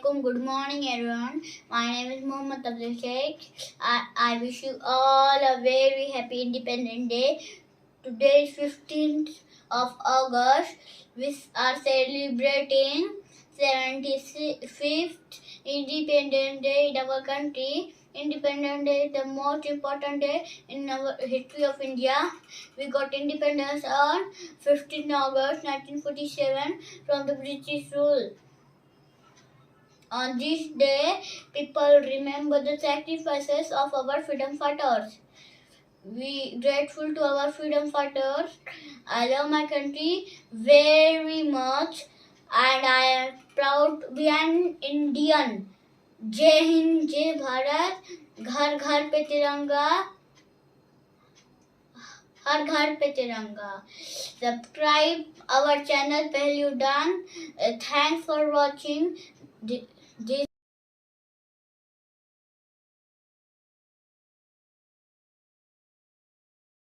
Assalamualaikum. Good morning, everyone. My name is Mahotsav. I wish you all a very happy Independence Day. Today is 15th of August. We are celebrating 75th Independence Day in our country. Independence Day is the most important day in our history of India. We got independence on 15th August 1947 from the British rule. On this day, people remember the sacrifices of our freedom fighters. We grateful to our freedom fighters. I love my country very much and I am proud to be an Indian. जय हिंद जय भारत घर घर पे तिरंगा हर घर पे तिरंगा Subscribe our channel Pehlu Dan. Thanks for watching this